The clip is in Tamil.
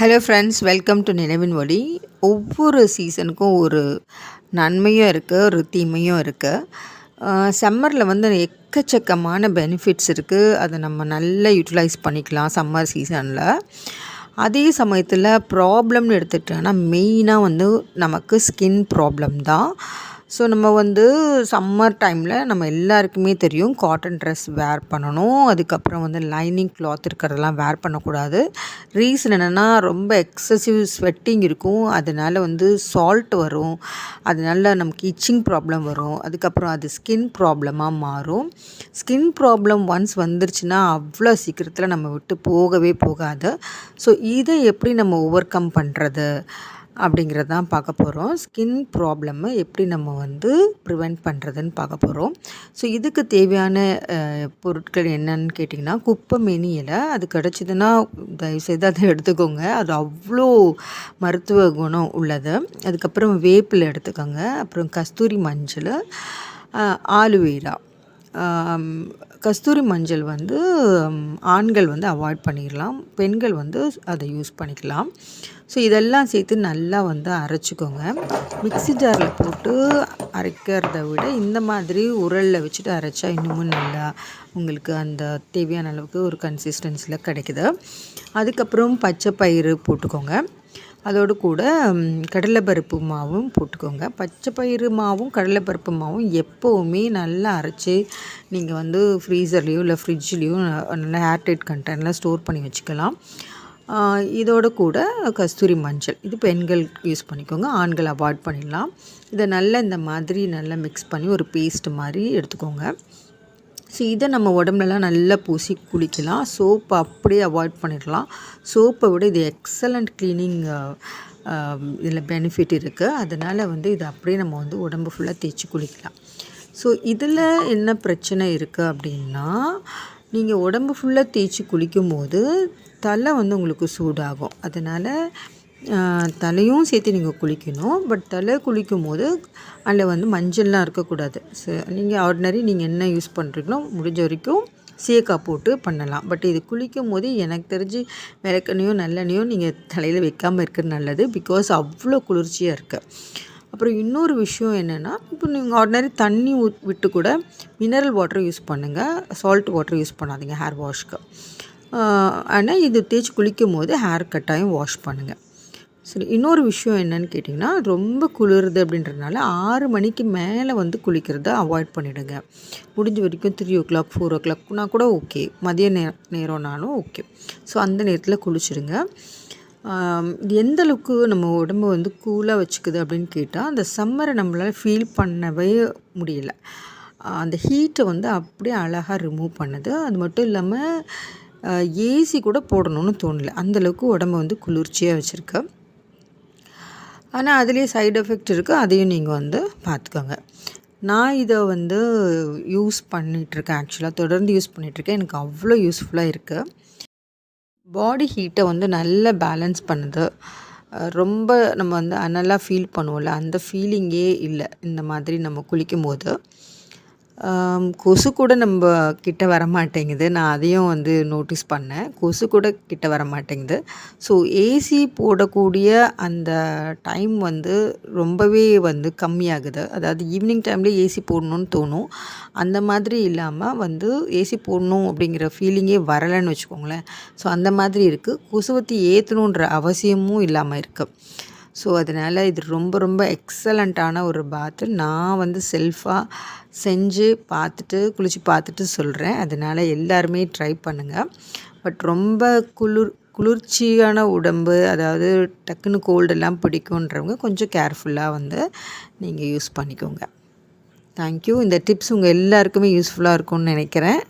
ஹலோ ஃப்ரெண்ட்ஸ், வெல்கம் டு நினைவின் ஒளி. ஒவ்வொரு சீசனுக்கும் ஒரு நன்மையும் இருக்குது, ஒரு தீமையும் இருக்குது. சம்மரில் வந்து எக்கச்சக்கமான பெனிஃபிட்ஸ் இருக்குது. அதை நம்ம நல்லா யூட்டிலைஸ் பண்ணிக்கலாம் சம்மர் சீசனில். அதே சமயத்தில் ப்ராப்ளம்னு எடுத்துகிட்டோன்னா மெயினாக வந்து நமக்கு ஸ்கின் ப்ராப்ளம் தான். ஸோ நம்ம வந்து சம்மர் டைமில் நம்ம எல்லாருக்குமே தெரியும் காட்டன் ட்ரெஸ் வேர் பண்ணணும். அதுக்கப்புறம் வந்து லைனிங் கிளாத் இருக்கிறதெல்லாம் வேர் பண்ணக்கூடாது. ரீசன் என்னென்னா ரொம்ப எக்ஸசிவ் ஸ்வெட்டிங் இருக்கும். அதனால் வந்து சால்ட் வரும். அதனால நமக்கு இச்சிங் ப்ராப்ளம் வரும். அதுக்கப்புறம் அது ஸ்கின் ப்ராப்ளமாக மாறும். ஸ்கின் ப்ராப்ளம் ஒன்ஸ் வந்துருச்சுன்னா அவ்வளோ சீக்கிரத்தில் நம்ம விட்டு போகவே போகாது. ஸோ இதை எப்படி நம்ம ஓவர் கம் பண்ணுறது அப்படிங்கிறது தான் பார்க்க போகிறோம். ஸ்கின் ப்ராப்ளம்மை எப்படி நம்ம வந்து ப்ரிவெண்ட் பண்ணுறதுன்னு பார்க்க போகிறோம். ஸோ இதுக்கு தேவையான பொருட்கள் என்னன்னு கேட்டிங்கன்னா, குப்பைமேனி இலை. அது கிடச்சிதுன்னா தயவுசெய்து அதை எடுத்துக்கோங்க. அது அவ்வளோ மருத்துவ குணம் உள்ளது. அதுக்கப்புறம் வேப்பிலை எடுத்துக்கோங்க. அப்புறம் கஸ்தூரி மஞ்சள், ஆலுவேரா. கஸ்தூரி மஞ்சள் வந்து ஆண்கள் வந்து அவாய்ட் பண்ணிடலாம், பெண்கள் வந்து அதை யூஸ் பண்ணிக்கலாம். ஸோ இதெல்லாம் சேர்த்து நல்லா வந்து அரைச்சிக்கோங்க. மிக்ஸி ஜாரில் போட்டு அரைக்கிறத விட இந்த மாதிரி உரலில் வச்சுட்டு அரைச்சா இன்னமும் நல்லா உங்களுக்கு அந்த தேவையான அளவுக்கு ஒரு கன்சிஸ்டன்சியில் கிடைக்குது. அதுக்கப்புறம் பச்சை பயிறு போட்டுக்கோங்க. அதோடு கூட கடலைப்பருப்பு மாவும் போட்டுக்கோங்க. பச்சை பயிறு மாவும் கடலைப்பருப்பு மாவும் எப்போவுமே நல்லா அரைச்சி நீங்கள் வந்து ஃப்ரீசர்லேயோ இல்லை ஃப்ரிட்ஜ்லேயோ நல்லா ஏர்டைட் கண்டெய்னரில் ஸ்டோர் பண்ணி வச்சுக்கலாம். இதோடு கூட கஸ்தூரி மஞ்சள், இது பெண்கள் யூஸ் பண்ணிக்கோங்க, ஆண்கள் அவாய்ட் பண்ணிடலாம். இதை நல்லா இந்த மாதிரி நல்லா மிக்ஸ் பண்ணி ஒரு பேஸ்ட் மாதிரி எடுத்துக்கோங்க. ஸோ இதை நம்ம உடம்புலலாம் நல்லா பூசி குளிக்கலாம். சோப்பை அப்படியே அவாய்ட் பண்ணிடலாம். சோப்பை விட இது எக்ஸலண்ட் க்ளீனிங் இதில் பெனிஃபிட் இருக்குது. அதனால் வந்து இதை அப்படியே நம்ம வந்து உடம்பு ஃபுல்லாக தேய்ச்சி குளிக்கலாம். ஸோ இதில் என்ன பிரச்சனை இருக்குது அப்படின்னா, நீங்கள் உடம்பு ஃபுல்லாக தேய்ச்சி குளிக்கும் போது தலை வந்து உங்களுக்கு சூடாகும். அதனால் தலையும் சேர்த்து நீங்கள் குளிக்கணும். பட் தலை குளிக்கும் போது அதில் வந்து மஞ்சள்லாம் இருக்கக்கூடாது. ஸோ நீங்கள் ஆர்டினரி நீங்கள் என்ன யூஸ் பண்ணுறீங்களோ முடிஞ்ச வரைக்கும் சீயக்காய் போட்டு பண்ணலாம். பட் இது குளிக்கும் போது எனக்கு தெரிஞ்சு விளக்கெண்ணையோ நல்லெண்ணையோ நீங்கள் தலையில் வைக்காமல் இருக்கிறது நல்லது. பிகாஸ் அவ்வளோ குளிர்ச்சியாக இருக்குது. அப்புறம் இன்னொரு விஷயம் என்னென்னா, இப்போ நீங்கள் ஆர்டினரி தண்ணி விட்டு கூட மினரல் வாட்டர் யூஸ் பண்ணுங்கள். சால்ட் வாட்டர் யூஸ் பண்ணாதீங்க ஹேர் வாஷ்க்கு. ஆனால் இது தேய்ச்சி குளிக்கும் போது ஹேர் கட்டாயம் வாஷ் பண்ணுங்கள். சரி, இன்னொரு விஷயம் என்னன்னு கேட்டிங்கன்னா, ரொம்ப குளிருது அப்படின்றதுனால 6 மணிக்கு மேலே வந்து குளிக்கிறத அவாய்ட் பண்ணிவிடுங்க. முடிஞ்ச வரைக்கும் 3 o'clock 4 o'clockனா கூட ஓகே, மதிய நேரம்னாலும் ஓகே. ஸோ அந்த நேரத்தில் குளிச்சுடுங்க. இது எந்த அளவுக்கு நம்ம உடம்பை வந்து கூலாக வச்சுக்குது அப்படின்னு கேட்டால், அந்த சம்மரை நம்மளால் ஃபீல் பண்ணவே முடியல. அந்த ஹீட்டை வந்து அப்படியே அழகாக ரிமூவ் பண்ணுது. அது மட்டும் இல்லாமல் ஏசி கூட போடணும்னு தோணலை, அந்தளவுக்கு உடம்பை வந்து குளிர்ச்சியாக வச்சுருக்கு. ஆனால் அதுலேயே சைடு எஃபெக்ட் இருக்குது, அதையும் நீங்கள் வந்து பார்த்துக்கோங்க. நான் இதை வந்து யூஸ் பண்ணிகிட்ருக்கேன். ஆக்சுவலாக தொடர்ந்து யூஸ் பண்ணிகிட்ருக்கேன். எனக்கு அவ்வளோ யூஸ்ஃபுல்லாக இருக்குது. பாடி ஹீட்டை வந்து நல்லா பேலன்ஸ் பண்ணுது. ரொம்ப நம்ம வந்து அனலாக ஃபீல் பண்ணுவோம்ல, அந்த ஃபீலிங்கே இல்லை இந்த மாதிரி நம்ம குளிக்கும்போது. கொசு கூட நம்ம கிட்ட வரமாட்டேங்குது. நான் அதையும் வந்து நோட்டீஸ் பண்ணேன். கொசு கூட கிட்ட வரமாட்டேங்குது. ஸோ ஏசி போடக்கூடிய அந்த டைம் வந்து ரொம்பவே வந்து கம்மியாகுது. அதாவது ஈவினிங் டைம்லேயே ஏசி போடணுன்னு தோணும். அந்த மாதிரி இல்லாமல் வந்து ஏசி போடணும் அப்படிங்கிற ஃபீலிங்கே வரலைன்னு வச்சுக்கோங்களேன். ஸோ அந்த மாதிரி இருக்குது. கொசுவத்தி ஏற்றணுன்ற அவசியமும் இல்லாமல் இருக்குது. ஸோ அதனால் இது ரொம்ப ரொம்ப எக்ஸலண்ட்டான ஒரு பாத்து. நான் வந்து செல்ஃபாக செஞ்சு பார்த்துட்டு குளித்து பார்த்துட்டு சொல்கிறேன். அதனால் எல்லாருமே ட்ரை பண்ணுங்கள். பட் ரொம்ப குளிர்ச்சியான உடம்பு, அதாவது டக்குன்னு கோல்டெல்லாம் பிடிக்குன்றவங்க கொஞ்சம் கேர்ஃபுல்லாக வந்து நீங்கள் யூஸ் பண்ணிக்கோங்க. தேங்க்யூ. இந்த டிப்ஸ் உங்கள் எல்லாருக்குமே யூஸ்ஃபுல்லாக இருக்கும்னு நினைக்கிறேன்.